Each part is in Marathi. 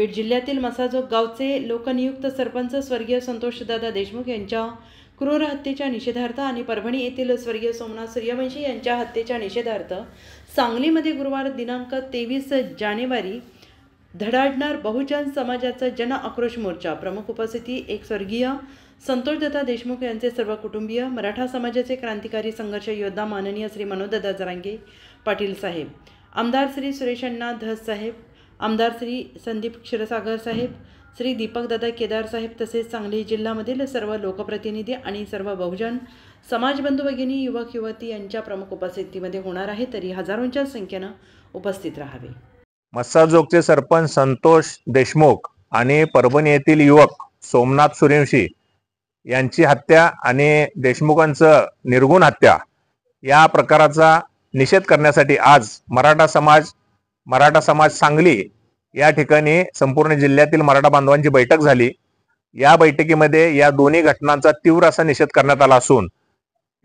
बीड जिल्ह्यातील मसाजोग गावचे लोकनियुक्त सरपंच स्वर्गीय संतोषदादा देशमुख यांच्या क्रूर हत्येच्या निषेधार्थ आणि परभणी येथील स्वर्गीय सोमनाथ सूर्यवंशी यांच्या हत्येच्या निषेधार्थ सांगलीमध्ये गुरुवार दिनांक 23 जानेवारी धडाडणार बहुजन समाजाचा जन आक्रोश मोर्चा। प्रमुख उपस्थिती एक स्वर्गीय संतोषदादा देशमुख यांचे सर्व कुटुंबीय, मराठा समाजाचे क्रांतिकारी संघर्ष योद्धा माननीय श्री मनोजदादा जरांगे पाटील साहेब, आमदार श्री सुरेश अण्णा धस साहेब, आमदार श्री संदीप क्षीरसागर साहेब, श्री दीपकदादा केदार साहेब, तसेच सांगली जिल्ह्यामधील सर्व लोकप्रतिनिधी आणि सर्व बहुजन समाजबंधू भगिनी, युवक युवती यांच्या प्रमुख उपस्थितीमध्ये होणार आहे, तरी हजारोंच्या संख्येने उपस्थित राहावे। मसाजोगचे सरपंच संतोष देशमुख आणि परभणी येथील युवक सोमनाथ सूर्यवंशी यांची हत्या आणि देशमुखांचं निर्गुण हत्या या प्रकाराचा निषेध करण्यासाठी आज मराठा समाज सांगली या ठिकाणी संपूर्ण जिल्ह्यातील मराठा बांधवांची बैठक झाली। या बैठकीमध्ये या दोन्ही घटनांचा तीव्र असा निषेध करण्यात आला असून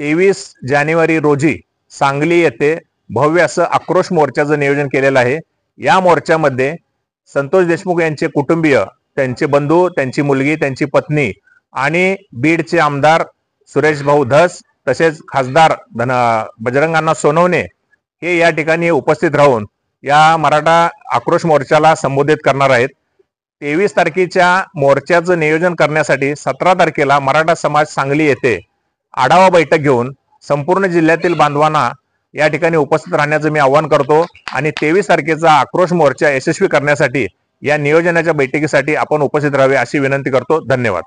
23 जानेवारी रोजी सांगली येथे भव्य असं आक्रोश मोर्चाचं नियोजन केलेलं आहे। या मोर्चामध्ये संतोष देशमुख यांचे कुटुंबीय, त्यांचे बंधू, त्यांची मुलगी, त्यांची पत्नी आणि बीडचे आमदार सुरेश भाऊ धस तसेच खासदार बजरंग सोनवणे हे या ठिकाणी उपस्थित राहून या मराठा आक्रोश मोर्चाला संबोधित करणार आहेत। 23 तारखेच्या मोर्चाचं नियोजन करण्यासाठी 17 तारखेला मराठा समाज सांगली येथे आढावा बैठक घेऊन संपूर्ण जिल्ह्यातील बांधवांना या ठिकाणी उपस्थित राहण्याचं मी आवाहन करतो आणि 23 तारखेचा आक्रोश मोर्चा यशस्वी करण्यासाठी या नियोजनाच्या बैठकीसाठी आपण उपस्थित राहावे अशी विनंती करतो। धन्यवाद।